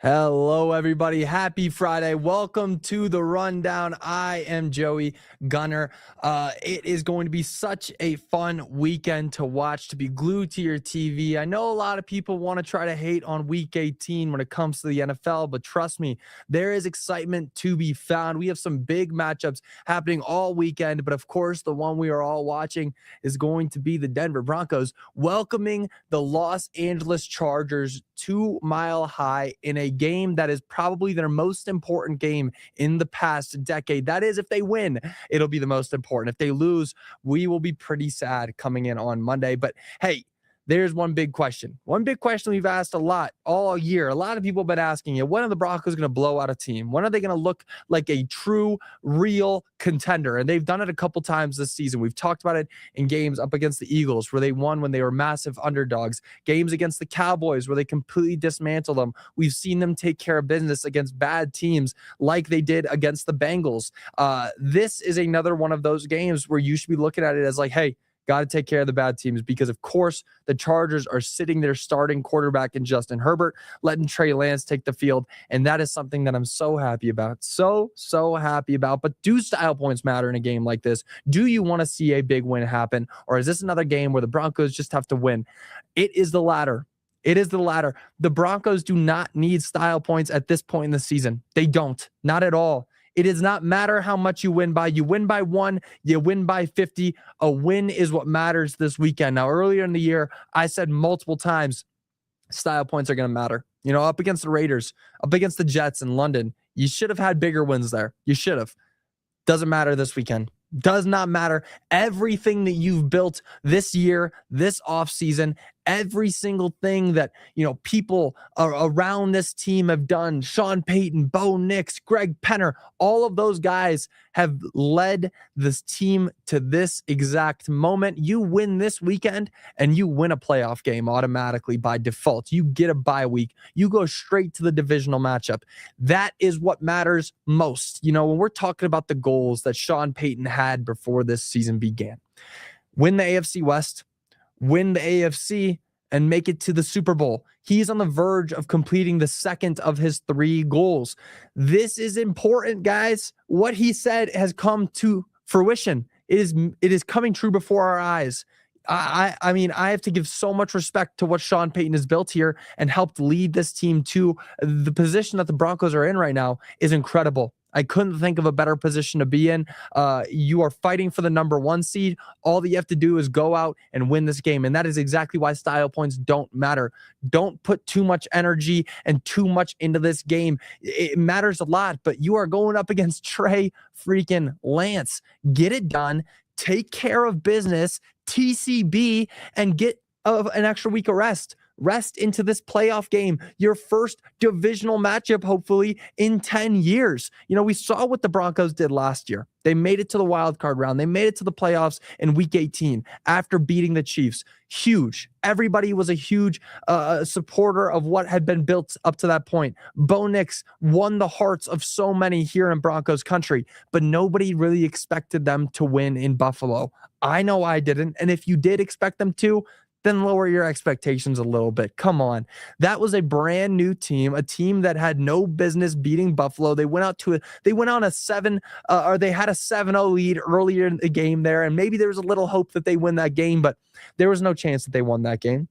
Hello, everybody. Happy Friday. Welcome to the Rundown. I am Joey Gunner. It is going to be such a fun weekend to watch, to be glued to your TV. I know a lot of people want to try to hate on Week 18 when it comes to the NFL, but trust me, there is excitement to be found. We have some big matchups happening all weekend, but of course, the one we are all watching is going to be the Denver Broncos welcoming the Los Angeles Chargers to Mile High in a game that is probably their most important game in the past decade. That is, if they win, it'll be the most important. If they lose, we will be pretty sad coming in on Monday. But hey, there's one big question. One big question we've asked a lot all year. A lot of people have been asking you, when are the Broncos going to blow out a team? When are they going to look like a true, real contender? And they've done it a couple times this season. We've talked about it in games up against the Eagles, where they won when they were massive underdogs. Games against the Cowboys, where they completely dismantled them. We've seen them take care of business against bad teams like they did against the Bengals. This is another one of those games where you should be looking at it as like, hey, got to take care of the bad teams, because, of course, the Chargers are sitting their starting quarterback in Justin Herbert, letting Trey Lance take the field, and that is something that I'm so happy about. So happy about. But do style points matter in a game like this? Do you want to see a big win happen, or is this another game where the Broncos just have to win? It is the latter. It is the latter. The Broncos do not need style points at this point in the season. They don't. Not at all. It does not matter how much you win by. You win by 1, you win by 50. A win is what matters this weekend. Now, earlier in the year, I said multiple times, style points are going to matter. You know, up against the Raiders, up against the Jets in London, you should have had bigger wins there. You should have. Doesn't matter this weekend. Does not matter. Everything that you've built this year, this offseason, every single thing that, people around this team have done, Sean Payton, Bo Nix, Greg Penner, all of those guys have led this team to this exact moment. You win this weekend and you win a playoff game automatically by default. You get a bye week. You go straight to the divisional matchup. That is what matters most. When we're talking about the goals that Sean Payton had before this season began, win the AFC West, win the AFC, and make it to the Super Bowl. He's on the verge of completing the second of his 3 goals. This is important, guys. What he said has come to fruition. It is coming true before our eyes. I mean, I have to give so much respect to what Sean Payton has built here and helped lead this team to the position that the Broncos are in right now is incredible. I couldn't think of a better position to be in. You are fighting for the number 1 seed. All that you have to do is go out and win this game. And that is exactly why style points don't matter. Don't put too much energy and too much into this game. It matters a lot, but you are going up against Trey freaking Lance. Get it done. Take care of business, TCB, and get an extra week of rest. Rest into this playoff game, your first divisional matchup, hopefully, in 10 years. We saw what the Broncos did last year. They made it to the wild card round. They made it to the playoffs in Week 18 after beating the Chiefs. Huge. Everybody was a huge supporter of what had been built up to that point. Bo Nix won the hearts of so many here in Broncos country, but nobody really expected them to win in Buffalo. I know I didn't, and if you did expect them to, then lower your expectations a little bit. Come on. That was a brand new team, a team that had no business beating Buffalo. They went on a 7-0 lead earlier in the game there, and maybe there was a little hope that they win that game, but there was no chance that they won that game.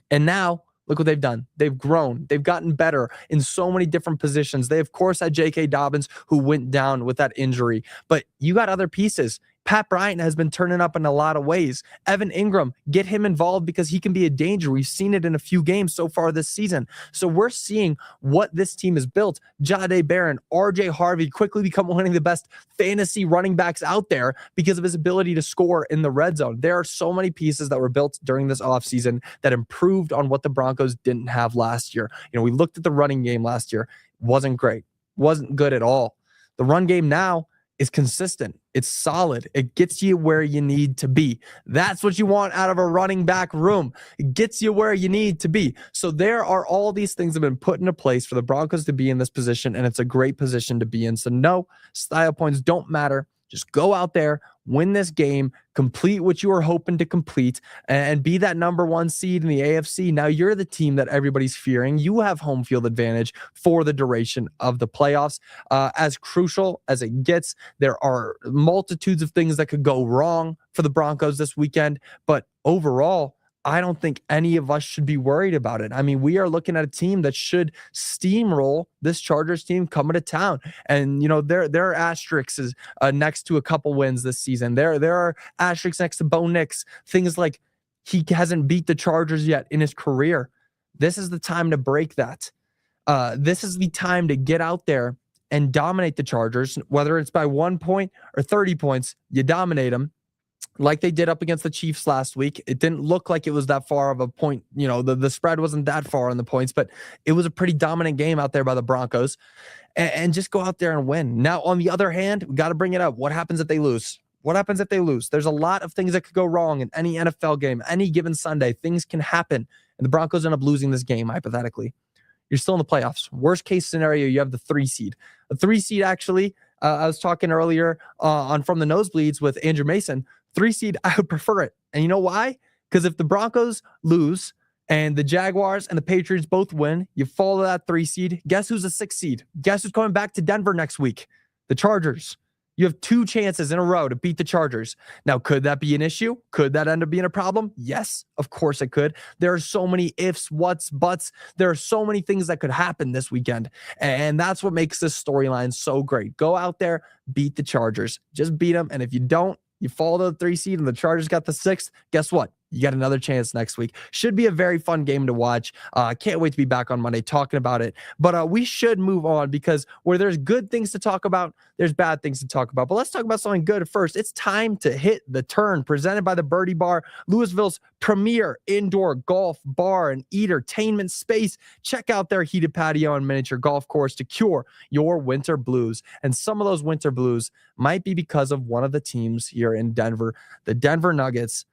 And now, look what they've done. They've grown. They've gotten better in so many different positions. They, of course, had J.K. Dobbins, who went down with that injury, but you got other pieces. Pat Bryant has been turning up in a lot of ways. Evan Ingram, get him involved because he can be a danger. We've seen it in a few games so far this season. So we're seeing what this team has built. Jahdae Barron, RJ Harvey quickly become one of the best fantasy running backs out there because of his ability to score in the red zone. There are so many pieces that were built during this offseason that improved on what the Broncos didn't have last year. We looked at the running game last year. Wasn't great. Wasn't good at all. The run game now is consistent. It's solid. It gets you where you need to be. That's what you want out of a running back room. It gets you where you need to be. So there are all these things that have been put into place for the Broncos to be in this position, and it's a great position to be in. So no, style points don't matter. Just go out there, win this game, complete what you were hoping to complete, and be that number one seed in the AFC. Now you're the team that everybody's fearing. You have home field advantage for the duration of the playoffs. As crucial as it gets, there are multitudes of things that could go wrong for the Broncos this weekend, but overall, I don't think any of us should be worried about it. I mean, we are looking at a team that should steamroll this Chargers team coming to town. And, there are asterisks next to a couple wins this season. There are asterisks next to Bo Nix. Things like he hasn't beat the Chargers yet in his career. This is the time to break that. This is the time to get out there and dominate the Chargers, whether it's by 1 point or 30 points, you dominate them. Like they did up against the Chiefs last week. It didn't look like it was that far of a point. The spread wasn't that far on the points, but it was a pretty dominant game out there by the Broncos. And just go out there and win. Now, on the other hand, we got to bring it up. What happens if they lose? What happens if they lose? There's a lot of things that could go wrong in any NFL game, any given Sunday. Things can happen. And the Broncos end up losing this game, hypothetically. You're still in the playoffs. Worst case scenario, you have the 3 seed. A 3 seed, actually, I was talking earlier on From the Nosebleeds with Andrew Mason. 3 seed, I would prefer it. And you know why? Because if the Broncos lose and the Jaguars and the Patriots both win, you fall to that 3 seed. Guess who's a 6 seed? Guess who's coming back to Denver next week? The Chargers. You have 2 chances in a row to beat the Chargers. Now, could that be an issue? Could that end up being a problem? Yes, of course it could. There are so many ifs, whats, buts. There are so many things that could happen this weekend. And that's what makes this storyline so great. Go out there, beat the Chargers. Just beat them. And if you don't, you fall to the 3 seed and the Chargers got the 6th. Guess what? You got another chance next week. Should be a very fun game to watch. Can't wait to be back on Monday talking about it. But we should move on because where there's good things to talk about, there's bad things to talk about. But let's talk about something good first. It's time to hit the turn, presented by the Birdie Bar, Louisville's premier indoor golf bar and entertainment space. Check out their heated patio and miniature golf course to cure your winter blues. And some of those winter blues might be because of one of the teams here in Denver, the Denver Nuggets.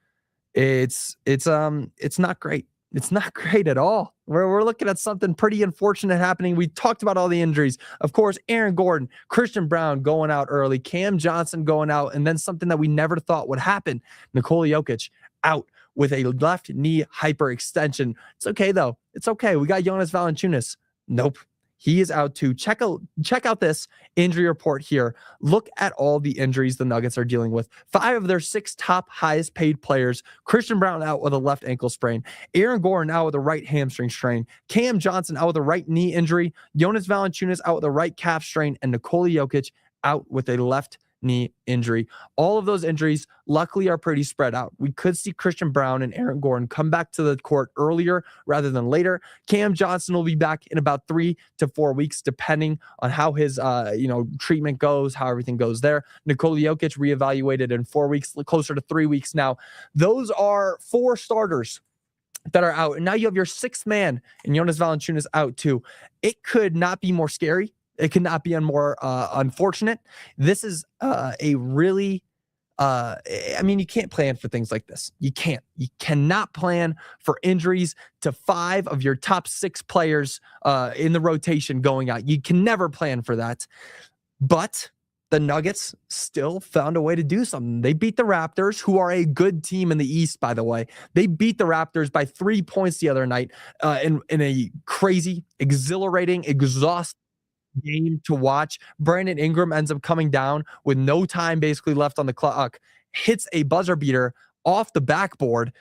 It's not great. It's not great at all. We're looking at something pretty unfortunate happening. We talked about all the injuries. Of course, Aaron Gordon, Christian Brown going out early, Cam Johnson going out, and then something that we never thought would happen. Nikola Jokic out with a left knee hyperextension. It's okay, though. It's okay. We got Jonas Valanciunas. Nope. He is out too. Check out this injury report here. Look at all the injuries the Nuggets are dealing with. 5 of their 6 top highest paid players. Christian Brown out with a left ankle sprain. Aaron Gordon out with a right hamstring strain. Cam Johnson out with a right knee injury. Jonas Valanciunas out with a right calf strain. And Nikola Jokic out with a left knee injury. All of those injuries, luckily, are pretty spread out. We could see Christian Brown and Aaron Gordon come back to the court earlier rather than later. Cam Johnson will be back in about 3 to 4 weeks, depending on how his treatment goes, how everything goes there. Nikola Jokic reevaluated in 4 weeks, closer to 3 weeks now. Those are 4 starters that are out. And now you have your 6th man, and Jonas Valanciunas out too. It could not be more scary. It could not be more unfortunate. This is a really, you can't plan for things like this. You can't. You cannot plan for injuries to 5 of your top 6 players in the rotation going out. You can never plan for that. But the Nuggets still found a way to do something. They beat the Raptors, who are a good team in the East, by the way. They beat the Raptors by 3 points the other night in a crazy, exhilarating, exhausting game to watch. Brandon Ingram ends up coming down with no time basically left on the clock, hits a buzzer beater off the backboard.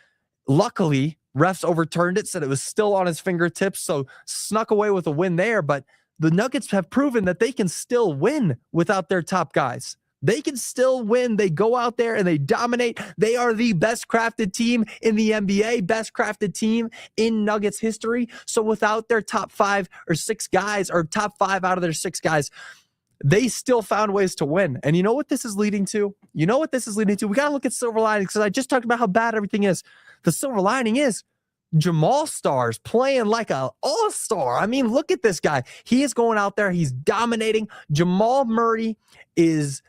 Luckily, refs overturned it, said it was still on his fingertips, so snuck away with a win there. But the Nuggets have proven that they can still win without their top guys. They can still win. They go out there and they dominate. They are the best crafted team in the NBA, best crafted team in Nuggets history. So without their top 5 or 6 guys, or top 5 out of their 6 guys, they still found ways to win. And you know what this is leading to? We got to look at silver linings, because I just talked about how bad everything is. The silver lining is Jamal Star's playing like an all-star. I mean, look at this guy. He is going out there. He's dominating. Jamal Murray is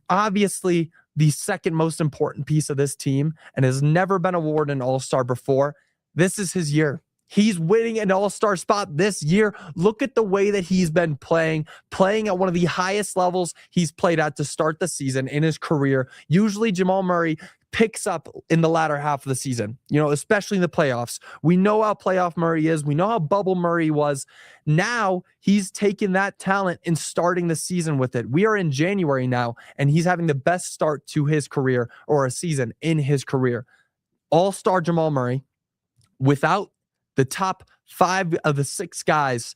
obviously the second most important piece of this team and has never been awarded an all-star before. This is his year. He's winning an all-star spot this year. Look at the way that he's been playing at one of the highest levels he's played at to start the season in his career. Usually Jamal Murray picks up in the latter half of the season, especially in the playoffs. We know how playoff Murray is. We know how bubble Murray was. Now he's taken that talent and starting the season with it. We are in January now, and he's having the best start to his career or a season in his career. All-star Jamal Murray without the top 5 of the 6 guys,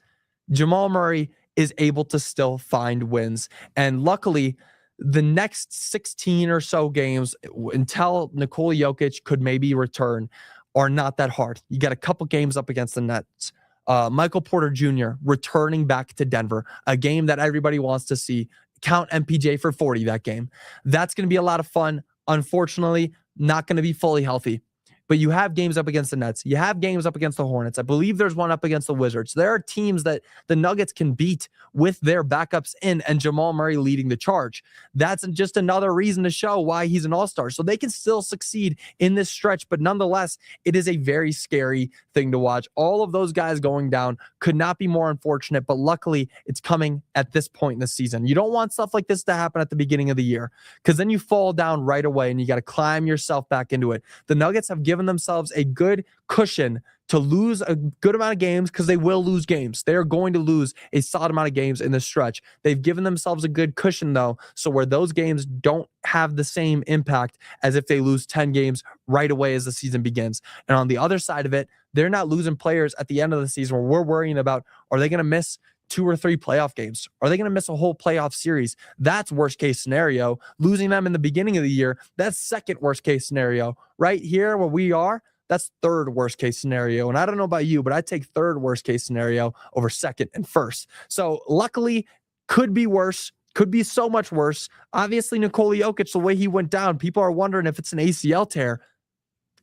Jamal Murray is able to still find wins. And luckily, the next 16 or so games until Nikola Jokic could maybe return are not that hard. You got a couple games up against the Nets. Michael Porter Jr. returning back to Denver, a game that everybody wants to see. Count MPJ for 40 that game. That's going to be a lot of fun. Unfortunately, not going to be fully healthy. But you have games up against the Nets. You have games up against the Hornets. I believe there's one up against the Wizards. There are teams that the Nuggets can beat with their backups in and Jamal Murray leading the charge. That's just another reason to show why he's an all-star. So they can still succeed in this stretch, but nonetheless, it is a very scary thing to watch. All of those guys going down could not be more unfortunate, but luckily it's coming at this point in the season. You don't want stuff like this to happen at the beginning of the year because then you fall down right away and you got to climb yourself back into it. The Nuggets have given themselves a good cushion to lose a good amount of games because they will lose games. They are going to lose a solid amount of games in this stretch. They've given themselves a good cushion, though, so where those games don't have the same impact as if they lose 10 games right away as the season begins. And on the other side of it, they're not losing players at the end of the season where we're worrying about, are they going to miss 2 or 3 playoff games? Are they going to miss a whole playoff series? That's worst case scenario. Losing them in the beginning of the year, that's second worst case scenario. Right here where we are, that's third worst case scenario. And I don't know about you, but I take third worst case scenario over second and first. So luckily, could be worse. Could be so much worse. Obviously, Nikola Jokic, the way he went down, people are wondering if it's an ACL tear.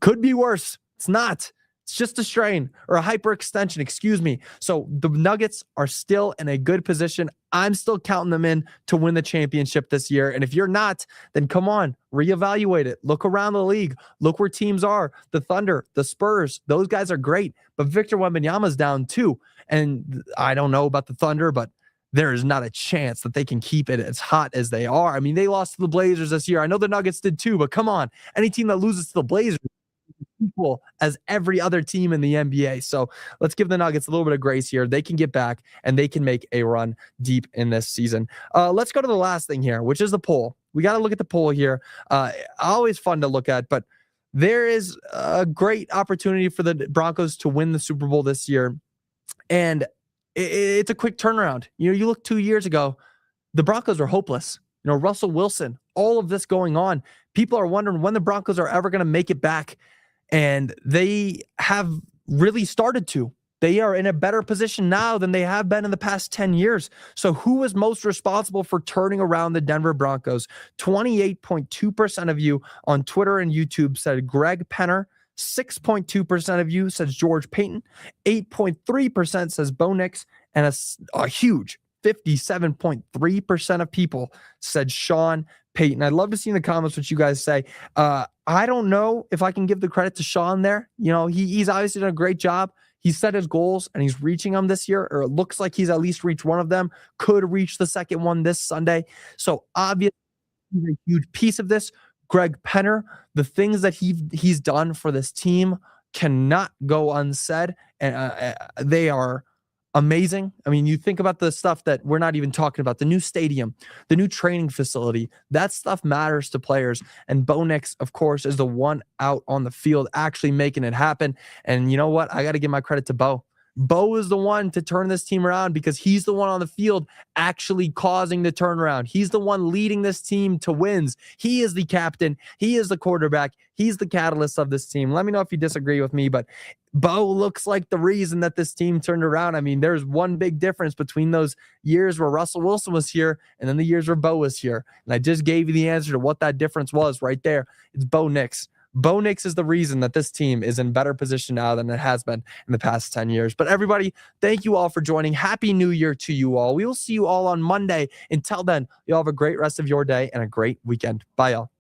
Could be worse. It's not. It's just a strain or a hyperextension, excuse me. So the Nuggets are still in a good position. I'm still counting them in to win the championship this year. And if you're not, then come on, reevaluate it. Look around the league. Look where teams are. The Thunder, the Spurs, those guys are great. But Victor Wembanyama's down too. And I don't know about the Thunder, but there is not a chance that they can keep it as hot as they are. I mean, they lost to the Blazers this year. I know the Nuggets did too, but come on. Any team that loses to the Blazers equal as every other team in the NBA. So let's give the Nuggets a little bit of grace here. They can get back and they can make a run deep in this season. Let's go to the last thing here, which is the poll. We got to look at the poll here. Always fun to look at, but there is a great opportunity for the Broncos to win the Super Bowl this year. And it's a quick turnaround. You look 2 years ago, the Broncos were hopeless. Russell Wilson, all of this going on. People are wondering when the Broncos are ever going to make it back. And they have really started to. They are in a better position now than they have been in the past 10 years. So who was most responsible for turning around the Denver Broncos? 28.2% of you on Twitter and YouTube said Greg Penner. 6.2% of you says George Payton. 8.3% says Bo Nix. And a huge 57.3% of people said Sean Payton. I'd love to see in the comments what you guys say. I don't know if I can give the credit to Sean there. He's obviously done a great job. He set his goals and he's reaching them this year, or it looks like he's at least reached one of them, could reach the second one this Sunday. So obviously he's a huge piece of this. Greg Penner, the things that he's done for this team cannot go unsaid. And they are amazing. I mean, you think about the stuff that we're not even talking about, the new stadium, the new training facility, that stuff matters to players. And Bo Nix, of course, is the one out on the field actually making it happen. And you know what? I got to give my credit to Bo. Bo is the one to turn this team around because he's the one on the field actually causing the turnaround. He's the one leading this team to wins. He is the captain. He is the quarterback. He's the catalyst of this team. Let me know if you disagree with me, but Bo looks like the reason that this team turned around. I mean, there's one big difference between those years where Russell Wilson was here and then the years where Bo was here. And I just gave you the answer to what that difference was right there. It's Bo Nix. Bo Nix is the reason that this team is in better position now than it has been in the past 10 years. But everybody, thank you all for joining. Happy New Year to you all. We will see you all on Monday. Until then, you all have a great rest of your day and a great weekend. Bye, y'all.